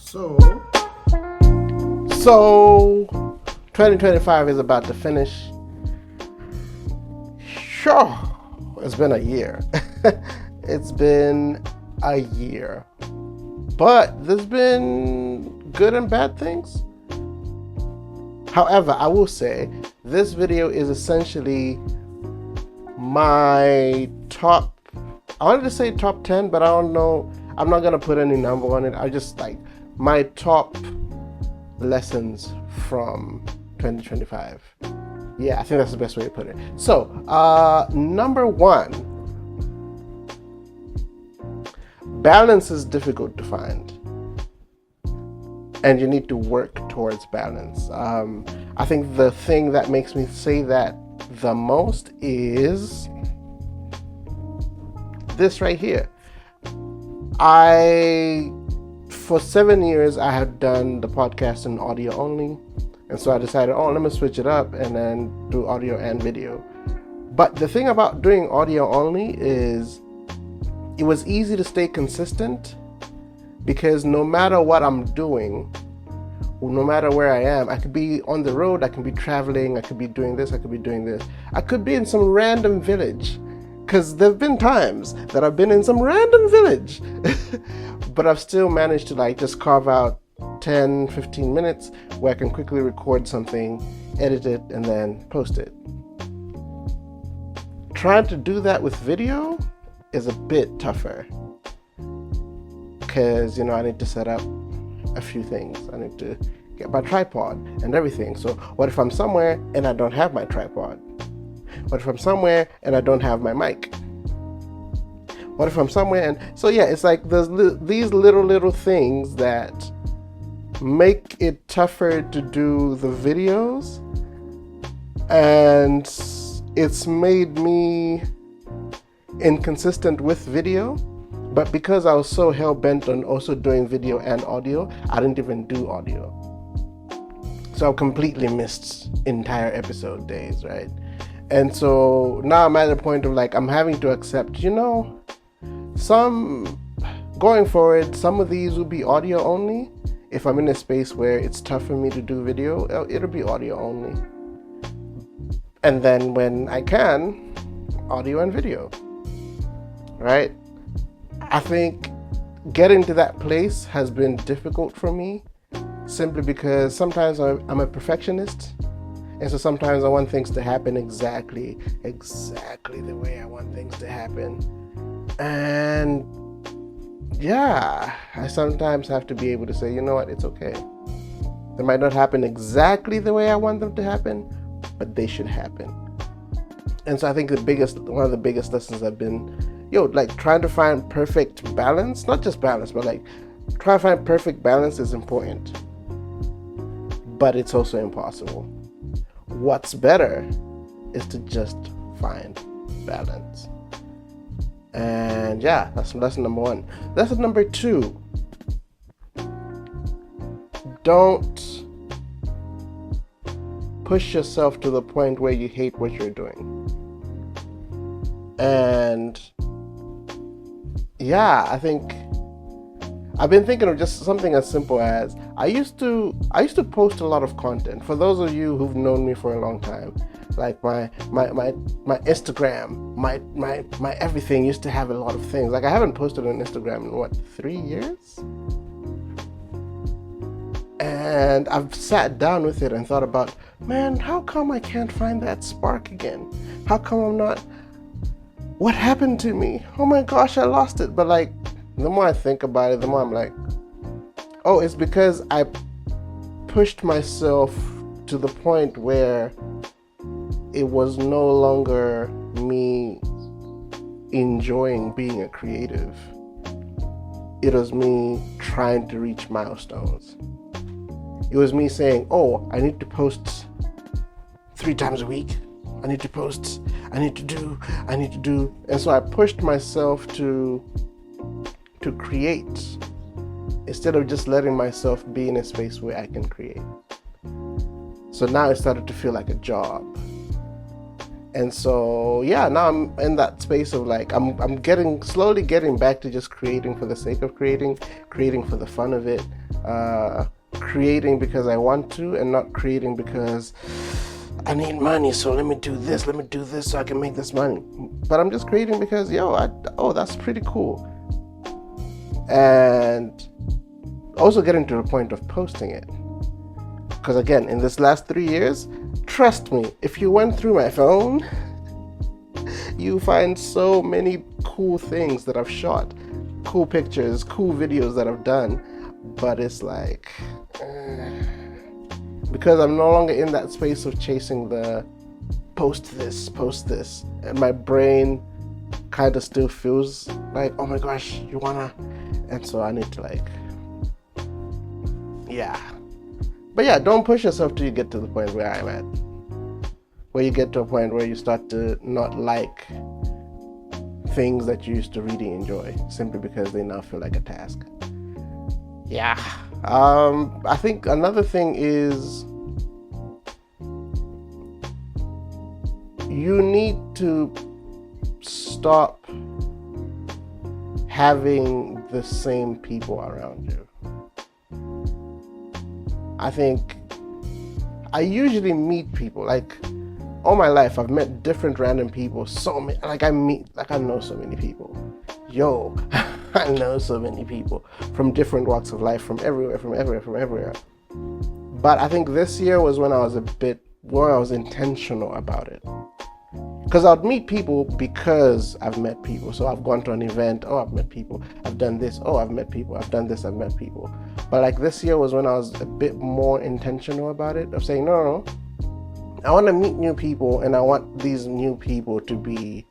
So 2025 is about to finish. Sure, it's been a year. It's been a year. But there's been good and bad things. However, I will say this video is essentially my top, I wanted to say top 10, but I don't know. I'm not going to put any number on it. I just like my top lessons from 2025. Yeah, I think that's the best way to put it. So, number one, balance is difficult to find. And you need to work towards balance. I think the thing that makes me say that the most is this right here. For 7 years, I have done the podcast in audio only. And so I decided, let me switch it up and then do audio and video. But the thing about doing audio only is it was easy to stay consistent because no matter what I'm doing, no matter where I am, I could be on the road, I can be traveling, I could be doing this, I could be doing this. I could be in some random village, because there have been times that I've been in some random village, but I've still managed to just carve out 10, 15 minutes where I can quickly record something, edit it, and then post it. Trying to do that with video is a bit tougher because, I need to set up a few things. I need to get my tripod and everything. So what if I'm somewhere and I don't have my tripod? What if I'm somewhere and I don't have my mic? What if I'm somewhere and... So yeah, it's like there's these little things that make it tougher to do the videos, and it's made me inconsistent with video. But because I was so hell-bent on also doing video and audio, I didn't even do audio. So I completely missed entire episode days, right? And so now I'm at a point of I'm having to accept, going forward, some of these will be audio only. If I'm in a space where it's tough for me to do video, it'll be audio only. And then when I can, audio and video, right? I think getting to that place has been difficult for me simply because sometimes I'm a perfectionist. And so sometimes I want things to happen exactly the way I want things to happen. And yeah, I sometimes have to be able to say, you know what, it's okay. They might not happen exactly the way I want them to happen, but they should happen. And so I think one of the biggest lessons have been, trying to find perfect balance, not just balance, but trying to find perfect balance is important, but it's also impossible. What's better is to just find balance. And yeah, that's lesson number one. Lesson number two, don't push yourself to the point where you hate what you're doing. And yeah, I think I've been thinking of just something as simple as I used to post a lot of content. For those of you who've known me for a long time, my Instagram, my everything used to have a lot of things. I haven't posted on Instagram in 3 years? And I've sat down with it and thought about, man, how come I can't find that spark again? How come I'm not... What happened to me? Oh my gosh, I lost it. But the more I think about it, the more I'm like, it's because I pushed myself to the point where it was no longer me enjoying being a creative. It was me trying to reach milestones. It was me saying, I need to post 3 times a week. I need to post. I need to do. And so I pushed myself to create instead of just letting myself be in a space where I can create. So now it started to feel like a job. And so, yeah, now I'm in that space of I'm slowly getting back to just creating for the sake of creating for the fun of it. creating because I want to, and not creating because I need money, so let me do this so I can make this money. But I'm just creating because, that's pretty cool. And also getting to the point of posting it. Because again, in this last 3 years, trust me, if you went through my phone, you find so many cool things that I've shot, cool pictures, cool videos that I've done. But it's like, because I'm no longer in that space of chasing the post this, and my brain kind of still feels like, oh my gosh, you wanna, and so I need to but don't push yourself till you get to the point where I'm at, where you get to a point where you start to not like things that you used to really enjoy simply because they now feel like a task. I think another thing is you need to stop having the same people around you. I think I usually meet people, like all my life I've met different random people, I know so many people. I know so many people from different walks of life, from everywhere. But I think this year was when I was a bit more, I was intentional about it. Because I'd meet people because I've met people. So I've gone to an event, I've met people. I've done this, I've met people. I've done this, I've met people. But like this year was when I was a bit more intentional about it, of saying, no, I want to meet new people, and I want these new people to be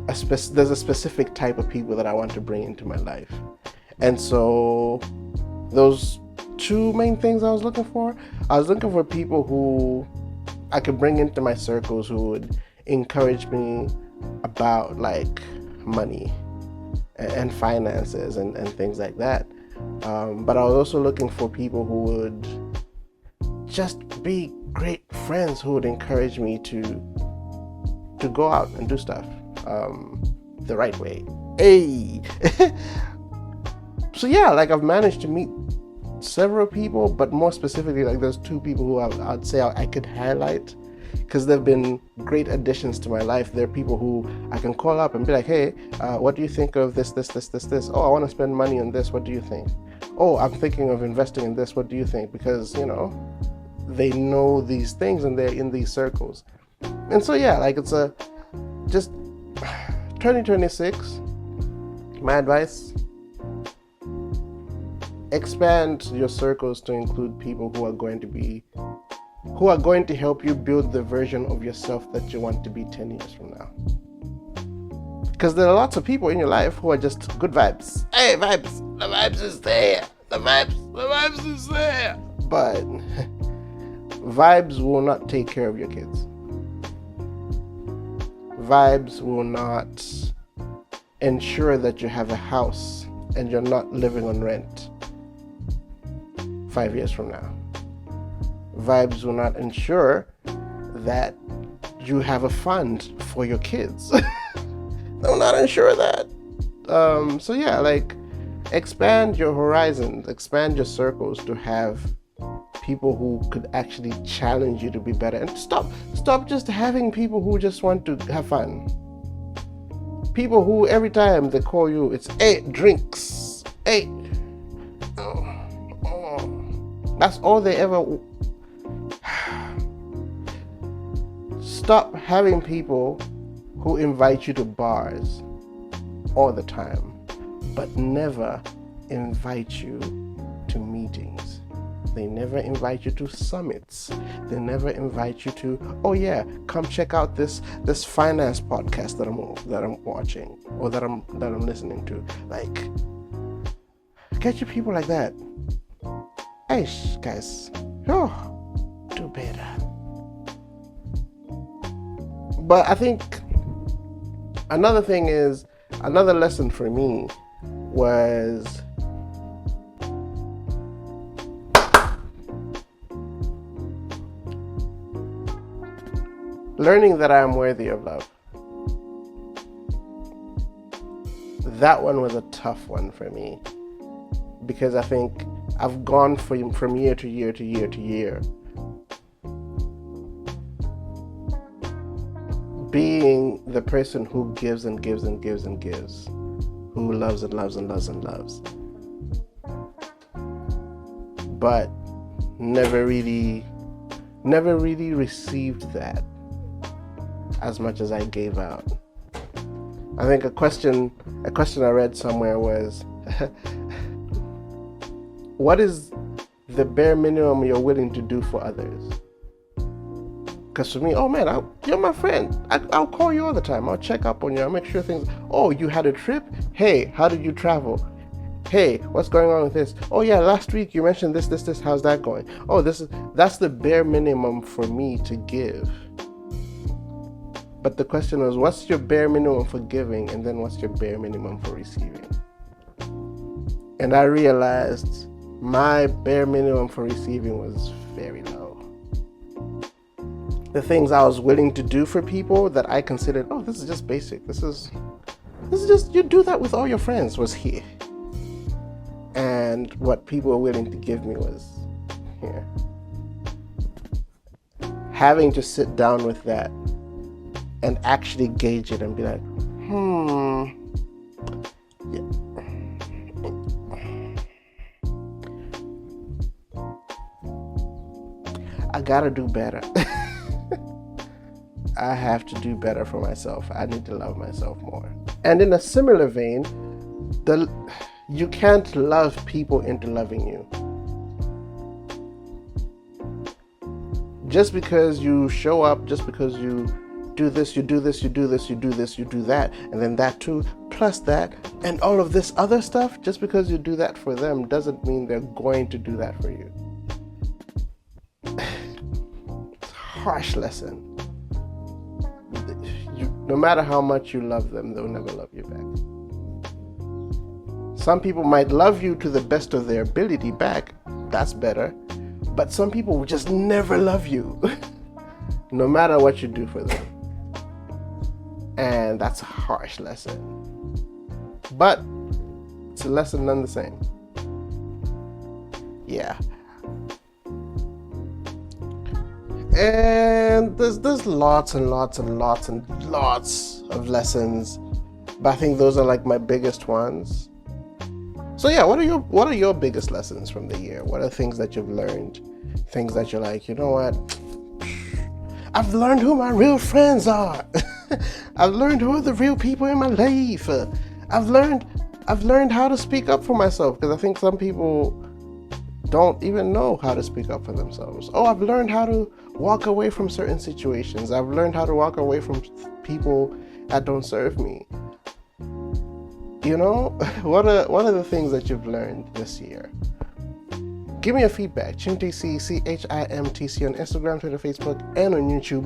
there's a specific type of people that I want to bring into my life. And so those two main things I was looking for people who I could bring into my circles, who would encourage me about like money and finances and things like that. But I was also looking for people who would just be great friends, who would encourage me to go out and do stuff the right way. So I've managed to meet several people, but more specifically, there's two people who I'd say I could highlight because they've been great additions to my life. They're people who I can call up and be like, hey, what do you think of this? Oh, I want to spend money on this. What do you think? Oh, I'm thinking of investing in this. What do you think? Because, they know these things and they're in these circles. And so, it's just 2026, my advice, expand your circles to include people who are going to help you build the version of yourself that you want to be 10 years from now. Because there are lots of people in your life who are just good vibes. Hey, vibes, the vibes is there. The vibes is there. But vibes will not take care of your kids. Vibes will not ensure that you have a house and you're not living on rent 5 years from now. Vibes will not ensure that you have a fund for your kids. They will not ensure that. Expand your horizons, expand your circles to have people who could actually challenge you to be better, and stop just having people who just want to have fun. People who every time they call you, it's drinks, that's all they ever. Stop having people who invite you to bars all the time, but never invite you to meetings. They never invite you to summits. They never invite you to, come check out this finance podcast that I'm watching or that I'm listening to. Get you people like that. Hey guys, do better. But I think another lesson for me was learning that I am worthy of love. That one was a tough one for me because I think I've gone from year to year to year to year being the person who gives and gives and gives and gives, who loves and loves and loves and loves, but never really received that as much as I gave out. I think a question I read somewhere was, what is the bare minimum you're willing to do for others? Because for me, oh man, you're my friend. I'll call you all the time. I'll check up on you. I'll make sure things. Oh, you had a trip? Hey, how did you travel? Hey, what's going on with this? Oh yeah, last week you mentioned this. How's that going? Oh, that's the bare minimum for me to give. But the question was, what's your bare minimum for giving, and then what's your bare minimum for receiving? And I realized my bare minimum for receiving was very low. The things I was willing to do for people that I considered, oh, this is just basic. This is just, you do that with all your friends, was here. And what people were willing to give me was here. Having to sit down with that and actually gauge it and be like, yeah. I gotta do better. I have to do better for myself. I need to love myself more. And in a similar vein, you can't love people into loving you. Just because you show up, just because you do this, you do this, you do this, you do this, you do that, and then that too, plus that, and all of this other stuff, just because you do that for them doesn't mean they're going to do that for you. It's a harsh lesson. No matter how much you love them, they'll never love you back. Some people might love you to the best of their ability back. That's better. But some people will just never love you, no matter what you do for them. And that's a harsh lesson. But it's a lesson none the same. Yeah. And there's lots and lots and lots and lots of lessons, but I think those are like my biggest ones. So yeah, what are your biggest lessons from the year? What are things that you've learned? Things that you're like, you know what? I've learned who my real friends are. I've learned who are the real people in my life. I've learned how to speak up for myself, because I think some people don't even know how to speak up for themselves. Oh, I've learned how to walk away from certain situations. I've learned how to walk away from people that don't serve me. You know, what are the things that you've learned this year? Give me a feedback. ChimTC, CHIMTC on Instagram, Twitter, Facebook, and on YouTube.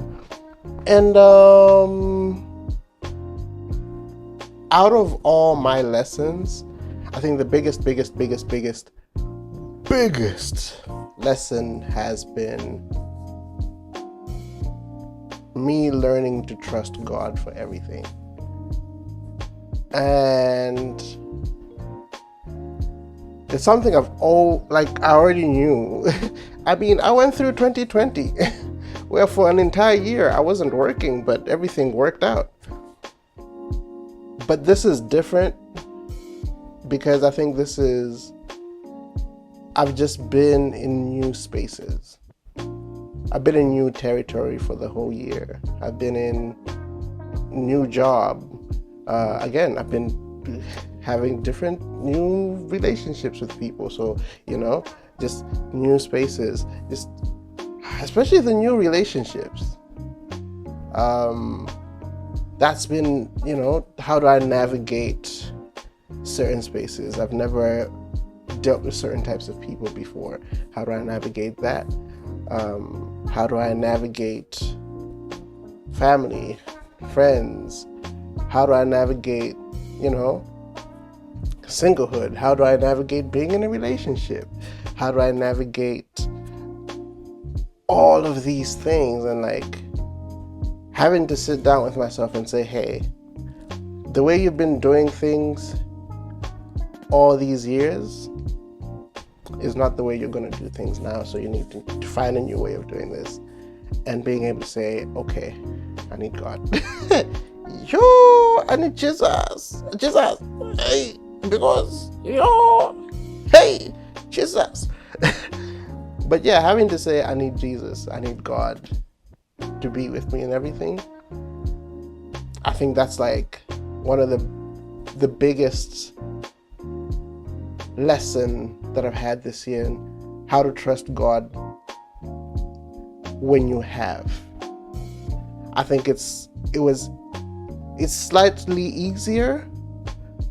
And out of all my lessons, I think the biggest lesson has been me learning to trust God for everything. And it's something I already knew. I mean, I went through 2020 where for an entire year I wasn't working, but everything worked out. But this is different because I think I've just been in new spaces. I've been in new territory for the whole year. I've been in new job. Again, I've been having different new relationships with people. So, you know, just new spaces, just especially the new relationships. That's been, you know, how do I navigate certain spaces? I've never dealt with certain types of people before. How do I navigate that? How do I navigate family, friends? How do I navigate, you know, singlehood? How do I navigate being in a relationship? How do I navigate all of these things? And like having to sit down with myself and say, hey, the way you've been doing things all these years, is not the way you're going to do things now. So you need to find a new way of doing this, and being able to say, okay, I need God. Yo, I need Jesus. Hey, because hey, Jesus. But yeah, having to say, I need Jesus, I need God to be with me in everything. I think that's like one of the biggest lesson that I've had this year, in how to trust God when you have. I think it's slightly easier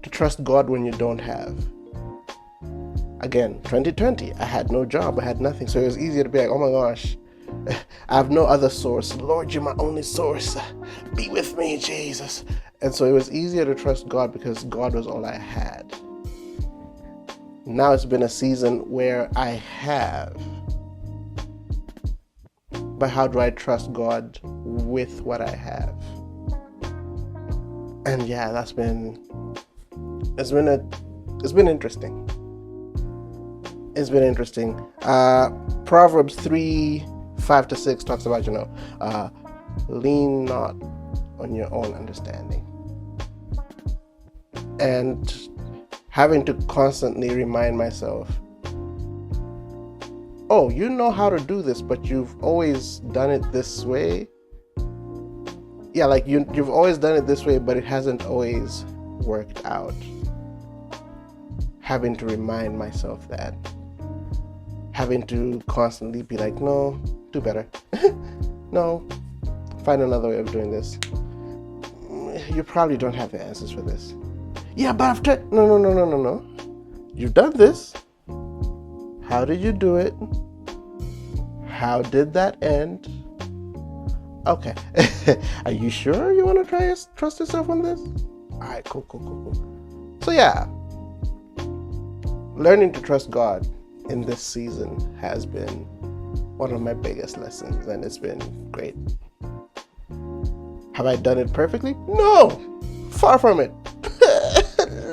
to trust God when you don't have. Again, 2020, I had no job, I had nothing, so it was easier to be like, oh my gosh, I have no other source. Lord, you're my only source. Be with me, Jesus. And so it was easier to trust God because God was all I had. Now it's been a season where I have. But how do I trust God with what I have? And yeah, it's been interesting. It's been interesting. Proverbs 3:5-6 talks about, lean not on your own understanding. And having to constantly remind myself, oh, you know how to do this, but you've always done it this way. Yeah, like you've always done it this way, but it hasn't always worked out. Having to remind myself that. Having to constantly be like, no, do better. No, find another way of doing this. You probably don't have the answers for this. Yeah, but after, no. You've done this. How did you do it? How did that end? Okay. Are you sure you want to trust yourself on this? All right, cool. So yeah, learning to trust God in this season has been one of my biggest lessons, and it's been great. Have I done it perfectly? No, far from it.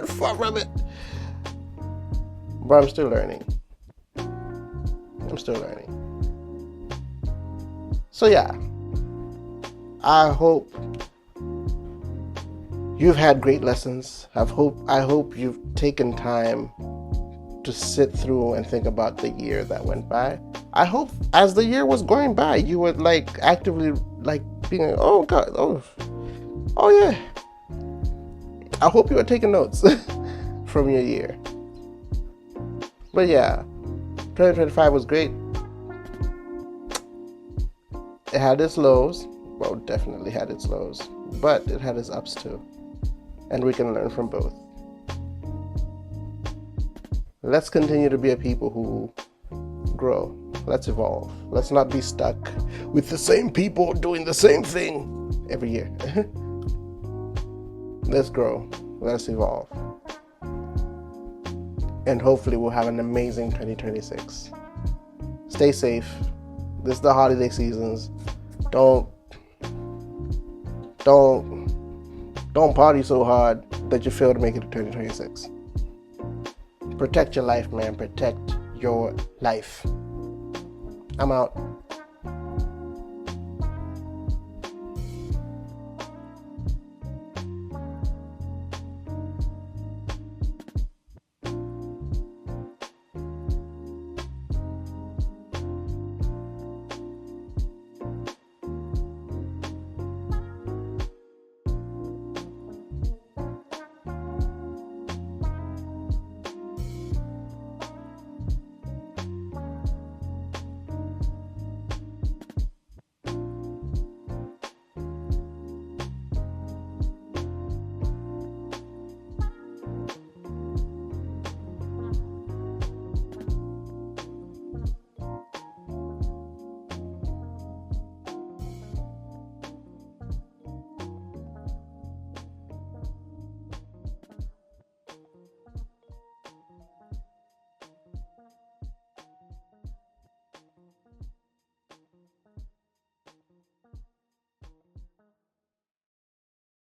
Far from it. But I'm still learning. So yeah, I hope you've had great lessons. I hope you've taken time to sit through and think about the year that went by. I hope as the year was going by, you were like actively like being like, oh God, oh yeah. I hope you were taking notes from your year. But yeah, 2025 was great. It had its lows. Well, definitely had its lows, but it had its ups too. And we can learn from both. Let's continue to be a people who grow. Let's evolve. Let's not be stuck with the same people doing the same thing every year. Let's grow. Let's evolve. And hopefully we'll have an amazing 2026. Stay safe. This is the holiday seasons. Don't party so hard that you fail to make it to 2026. Protect your life, man. Protect your life. I'm out.